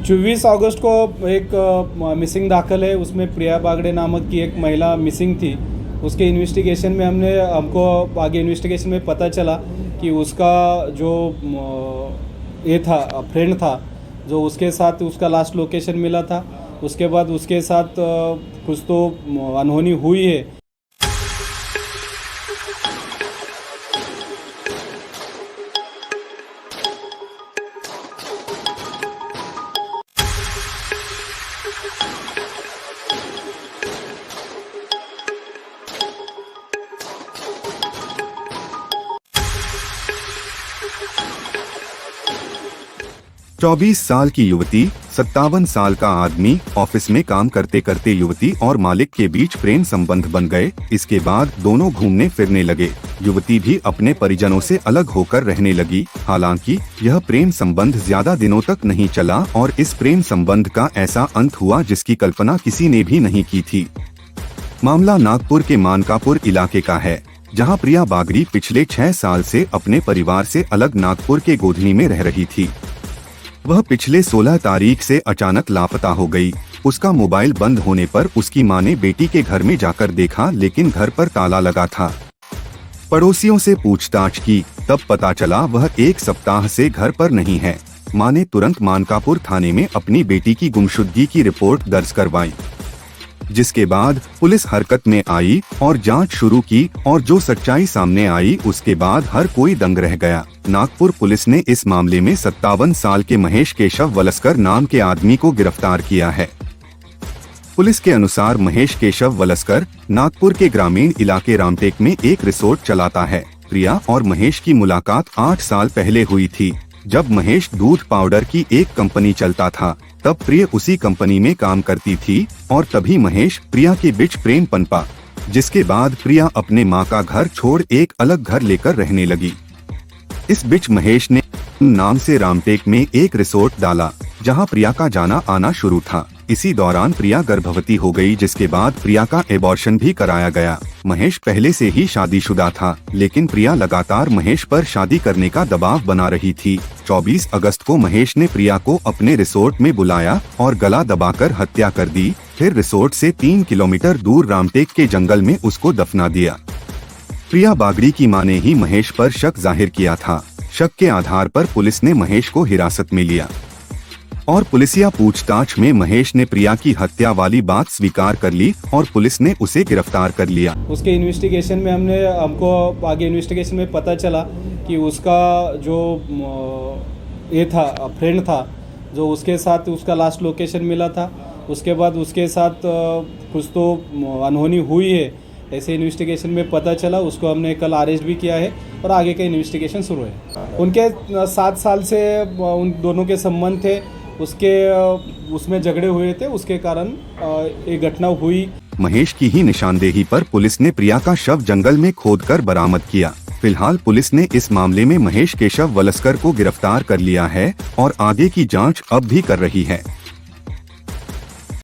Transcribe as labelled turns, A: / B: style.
A: 24 अगस्त को एक मिसिंग दाखिल है। उसमें प्रिया बागड़े नामक की एक महिला मिसिंग थी। उसके इन्वेस्टिगेशन में हमको आगे इन्वेस्टिगेशन में पता चला कि उसका जो ये था फ्रेंड था, जो उसके साथ उसका लास्ट लोकेशन मिला था। उसके बाद उसके साथ कुछ तो अनहोनी हुई है।
B: चौबीस साल की युवती, 57 साल का आदमी, ऑफिस में काम करते करते युवती और मालिक के बीच प्रेम संबंध बन गए। इसके बाद दोनों घूमने फिरने लगे। युवती भी अपने परिजनों से अलग होकर रहने लगी। हालांकि यह प्रेम संबंध ज्यादा दिनों तक नहीं चला और इस प्रेम संबंध का ऐसा अंत हुआ जिसकी कल्पना किसी ने भी नहीं की थी। मामला नागपुर के मानकापुर इलाके का है, जहां प्रिया बागड़ी पिछले 6 साल से अपने परिवार से अलग नागपुर के गोधनी में रह रही थी। वह पिछले 16 तारीख से अचानक लापता हो गई। उसका मोबाइल बंद होने पर उसकी मां ने बेटी के घर में जाकर देखा, लेकिन घर पर ताला लगा था। पड़ोसियों से पूछताछ की, तब पता चला वह 1 सप्ताह से घर पर नहीं है। मां ने तुरंत मानकापुर थाने में अपनी बेटी की गुमशुदगी की रिपोर्ट दर्ज करवाई, जिसके बाद पुलिस हरकत में आई और जांच शुरू की और जो सच्चाई सामने आई उसके बाद हर कोई दंग रह गया। नागपुर पुलिस ने इस मामले में 57 साल के महेश केशव वलस्कर नाम के आदमी को गिरफ्तार किया है। पुलिस के अनुसार महेश केशव वलस्कर नागपुर के ग्रामीण इलाके रामटेक में एक रिसोर्ट चलाता है। प्रिया और महेश की मुलाकात 8 साल पहले हुई थी, जब महेश दूध पाउडर की एक कंपनी चलता था। तब प्रिया उसी कंपनी में काम करती थी और तभी महेश प्रिया के बीच प्रेम पनपा, जिसके बाद प्रिया अपने मां का घर छोड़ एक अलग घर लेकर रहने लगी। इस बीच महेश ने नाम से रामटेक में एक रिसोर्ट डाला, जहां प्रिया का जाना आना शुरू था। इसी दौरान प्रिया गर्भवती हो गई, जिसके बाद प्रिया का एबॉर्शन भी कराया गया। महेश पहले से ही शादीशुदा था, लेकिन प्रिया लगातार महेश पर शादी करने का दबाव बना रही थी। 24 अगस्त को महेश ने प्रिया को अपने रिसोर्ट में बुलाया और गला दबाकर हत्या कर दी। फिर रिसोर्ट से 3 किलोमीटर दूर रामटेक के जंगल में उसको दफना दिया। प्रिया बागड़ी की मां ने ही महेश पर शक जाहिर किया था। शक के आधार पर पुलिस ने महेश को हिरासत में लिया और पुलिसिया पूछताछ में महेश ने प्रिया की हत्या वाली बात स्वीकार कर ली और पुलिस ने उसे गिरफ्तार कर लिया।
A: उसके इन्वेस्टिगेशन में हमको आगे इन्वेस्टिगेशन में पता चला कि उसका जो ये था फ्रेंड था, जो उसके साथ उसका लास्ट लोकेशन मिला था। उसके बाद उसके साथ कुछ तो अनहोनी हुई है, ऐसे इन्वेस्टिगेशन में पता चला। उसको हमने कल अरेस्ट भी किया है और आगे का इन्वेस्टिगेशन शुरू है। उनके 7 साल से उन दोनों के संबंध थे। उसमें झगड़े हुए थे, उसके कारण एक घटना हुई।
B: महेश की ही निशानदेही पर पुलिस ने प्रिया का शव जंगल में खोदकर बरामद किया। फिलहाल पुलिस ने इस मामले में महेश केशव वलस्कर को गिरफ्तार कर लिया है और आगे की जांच अब भी कर रही है।